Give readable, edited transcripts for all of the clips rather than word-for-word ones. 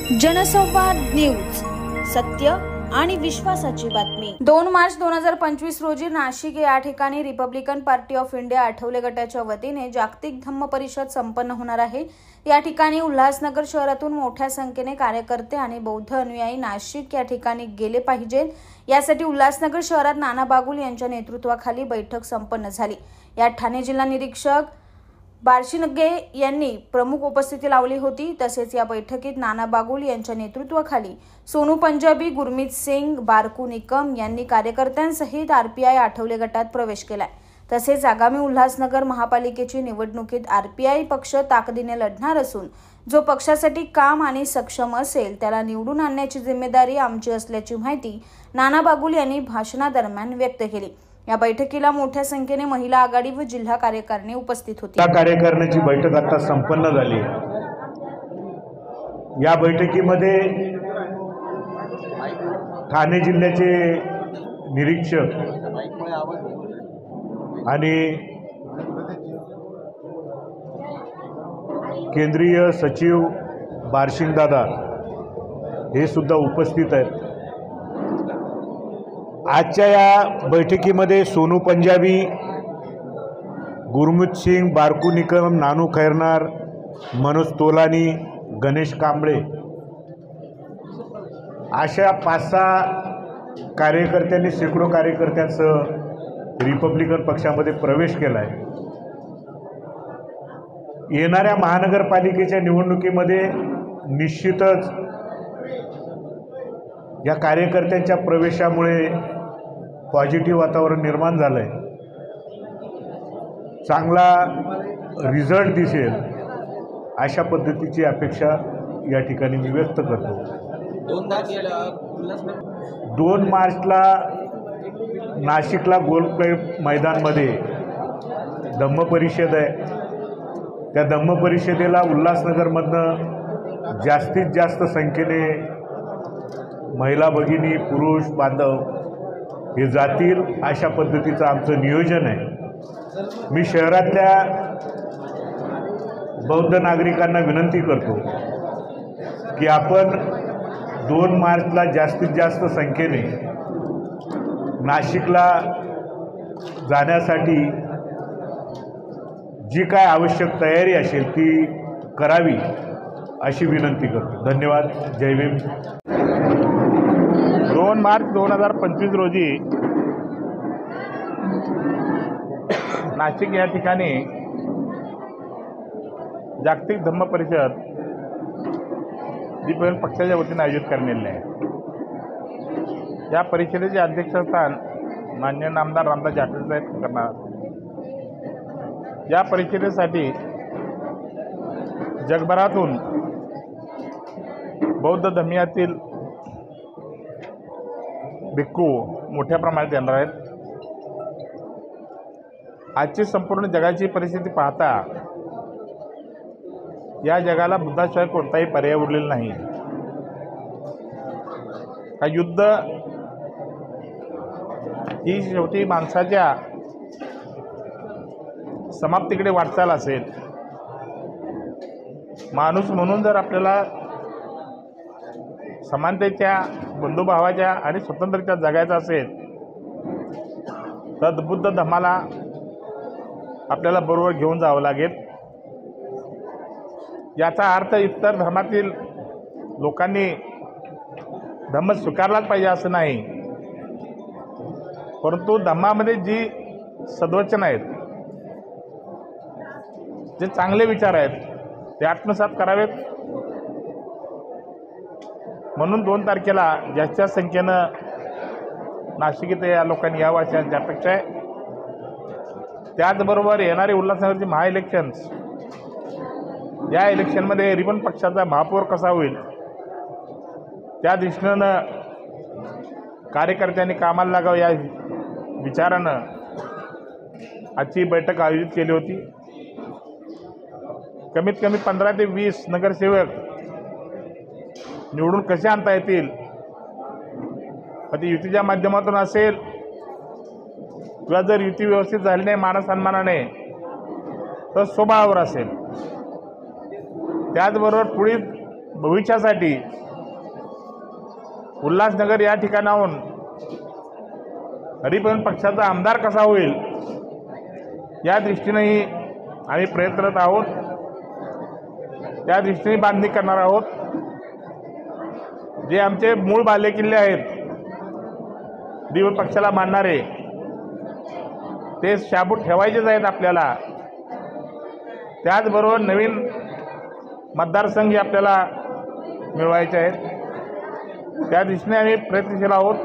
जनसंवाद न्यूज, सत्य आणि विश्वासाची बातमी। 2 मार्च 2025 रोजी नाशिक या ठिकाणी Republican party of India Athawale गटाच्या वतीने जागतिक धम्म परिषद संपन्न होणार आहे। या ठिकाणी उल्हासनगर शहरातून मोठ्या संख्येने कार्यकर्ते आणि बौद्ध अनुयायी नाशिक या ठिकाणी गेले पाहिजेत, यासाठी उल्हासनगर शहरात नाना बागुल यांच्या नेतृत्वाखाली बैठक संपन्न झाली। या ठाणे जिल्हा निरीक्षक बार्शीनगे यांनी प्रमुख उपस्थिती लावली होती। तसेच या बैठकीत नाना बागुल यांच्या नेतृत्वाखाली सोनू पंजाबी, गुरमीत सिंग, बारकू निकम यांनी कार्यकर्त्यांसहित आरपीआय आठवले गटात प्रवेश केलाय। तसेच आगामी उल्हासनगर महापालिकेची निवडणुकीत आरपीआय पक्ष ताकदीने लढणार असून जो पक्षासाठी काम आणि सक्षम असेल त्याला निवडून आणण्याची जिम्मेदारी आमची असल्याची माहिती नाना बागुल यांनी भाषणादरम्यान व्यक्त केली। या बैठकीला मोठ्या संख्येने महिला आघाडी व जिल्हा कार्यकारिणी उपस्थित होती। या कार्यकारिणीची बैठक आता संपन्न झाली। या बैठकीमध्ये ठाणे जिल्ह्याचे निरीक्षक आणि केंद्रीय सचिव बार्शींगदादा हे सुद्धा उपस्थित आहेत। आजच्या या बैठकीमध्ये सोनू पंजाबी, गुरमीत सिंग, बारकू निकम, नानू खैरनार, मनोज तोलानी, गणेश कांबळे अशा 5-6 कार्यकर्त्यांनी शेकडो कार्यकर्त्यांसह रिपब्लिकन पक्षामध्ये प्रवेश केला आहे। येणाऱ्या महानगरपालिकेच्या निवडणुकीमध्ये निश्चितच या कार्यकर्त्यांच्या प्रवेशामुळे पॉझिटिव्ह वातावरण निर्माण झालं आहे, चांगला रिझल्ट दिसेल अशा पद्धतीची अपेक्षा या ठिकाणी मी व्यक्त करतो। 2 मार्चला नाशिकला गोल्फ मैदानमध्ये धम्म परिषद आहे। त्या धम्म परिषदेला उल्हासनगरमधनं जास्तीत जास्त संख्येने महिला भगिनी, पुरुष बांधव हे जातील अशा पद्धतीचं आमचं नियोजन आहे। मी शहरातल्या बौद्ध नागरिकांना विनंती करतो की आपण 2 मार्चला जास्तीत जास्त संख्येने नाशिकला जाण्यासाठी जी काय आवश्यक तयारी असेल ती करावी अशी विनंती करतो। धन्यवाद। जय भीम। 2 मार्च 2025 रोजी नाशिक या ठिकाणी जागतिक धम्म परिषद रिपब्लिकन पक्षाच्या वतीने आयोजित करण्यात आहे। या परिषदेचे अध्यक्षस्थान माननीय नामदार रामदास जाटवे साहेब करणार। या परिषदेसाठी जगभरातून बौद्ध धर्मियातील भिक्खू मोठ्या प्रमाणात येणार आहेत। आजची संपूर्ण जगाची परिस्थिती पाहता या जगाला बुद्धाशिवाय कोणताही पर्याय उरलेला नाही। हा युद्ध ही शेवटी माणसाच्या समाप्तीकडे वाटचाल असेल। माणूस म्हणून जर आपल्याला समानतेच्या, बंधुभावाच्या आणि स्वतंत्रतेच्या जगायचं असेल तर बुद्ध धम्माला आपल्याला बरोबर घेऊन जावं लागेल। याचा अर्थ इतर धर्मातील लोकांनी धम्म स्वीकारलाच पाहिजे असं नाही, परंतु धम्मामध्ये जी सद्वचन आहेत, जे चांगले विचार आहेत ते आत्मसात करावेत। म्हणून 2 तारखेला जास्तीत संख्येनं नाशिक इथे या लोकांनी यावं अशी आमची अपेक्षा आहे। त्याचबरोबर येणारे उल्हासनगरचे महाइलेक्शन्स, या इलेक्शनमध्ये रिपन पक्षाचा महापौर कसा होईल त्या दृष्टीनं कार्यकर्त्यांनी कामाला लागावं या विचारानं आजची बैठक आयोजित केली होती। कमीत कमी 15 ते 20 नगरसेवक निवडून कसे आणता येतील, ते युतीच्या माध्यमातून असेल किंवा जर युती व्यवस्थित झाली नाही मानसन्मानाने तर स्वबळावर असेल। त्याचबरोबर पुढील भविष्यासाठी उल्हासनगर या ठिकाणाहून रिपब्लिकन पक्षाचा आमदार कसा होईल या दृष्टीनेही आम्ही प्रयत्नरत आहोत, त्या दृष्टीने बांधणी करणार आहोत। जे आमचे मूळ बालेकिल्ले आहेत रिपब्लिकन पक्षाला मानणारे ते शाबूत ठेवायचेच आहेत आपल्याला। त्याचबरोबर नवीन मतदारसंघ आपल्याला मिळवायचे आहेत, त्या दृष्टीने आम्ही प्रयत्नशील आहोत।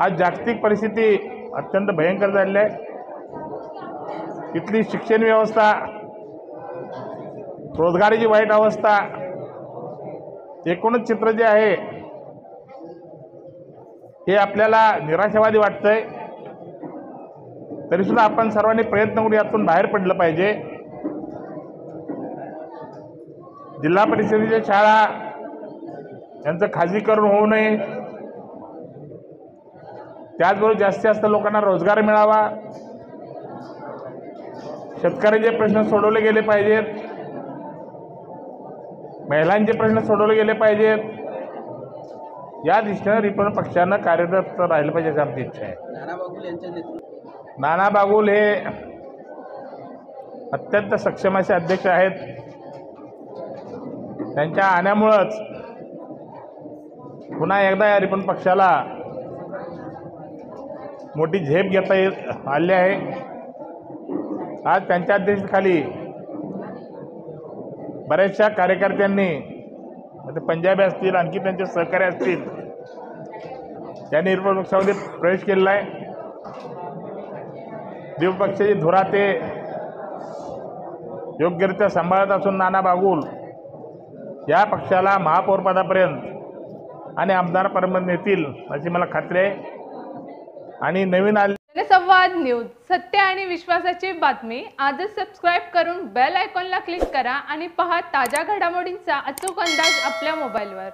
आज जागतिक परिस्थिती अत्यंत भयंकर झालेली आहे। इथली शिक्षण व्यवस्था, रोजगाराची वाईट अवस्था, एकूणच चित्र जे आहे हे आपल्याला निराशावादी वाटतंय। तरीसुद्धा आपण सर्वांनी प्रयत्न करून यातून बाहेर पडलं पाहिजे। जिल्हा परिषदेच्या शाळा यांचं खाजगीकरण होऊ नये, त्याचबरोबर जास्तीत जास्त लोकांना रोजगार मिळावा, शेतकऱ्यांचे प्रश्न सोडवले गेले पाहिजेत, महिलांचे प्रश्न सोडवले गेले पाहिजेत, या दृष्टीने रिपब्लिकन पक्षानं कार्यरत राहिलं पाहिजे अशी आमची इच्छा आहे। नाना बागुल हे अत्यंत सक्षम असे अध्यक्ष आहेत। त्यांच्या आण्यामुळंच पुन्हा एकदा या रिपब्लिकन पक्षाला मोठी झेप घेता आली आहे। आज त्यांच्या अध्यक्षतेखाली बऱ्याचशा कार्यकर्त्यांनी, पंजाबी असतील, आणखी त्यांचे सहकारी असतील, त्यांनी रिपब्लिकन पक्षामध्ये प्रवेश केलेला आहे। रिपब्लिकन पक्षाची धुरा ते योग्यरित्या सांभाळत असून नाना बागुल या पक्षाला महापौरपदापर्यंत आणि आमदारपर्यंत नेतील अशी मला खात्री आहे। आणि नवीन जनसंवाद न्यूज, सत्य आणि विश्वासाची बातमी। आजच सबस्क्राइब करून बेल आयकॉनला क्लिक करा आणि पहा ताज्या घडामोडींचा अचूक अंदाज आपल्या मोबाईलवर।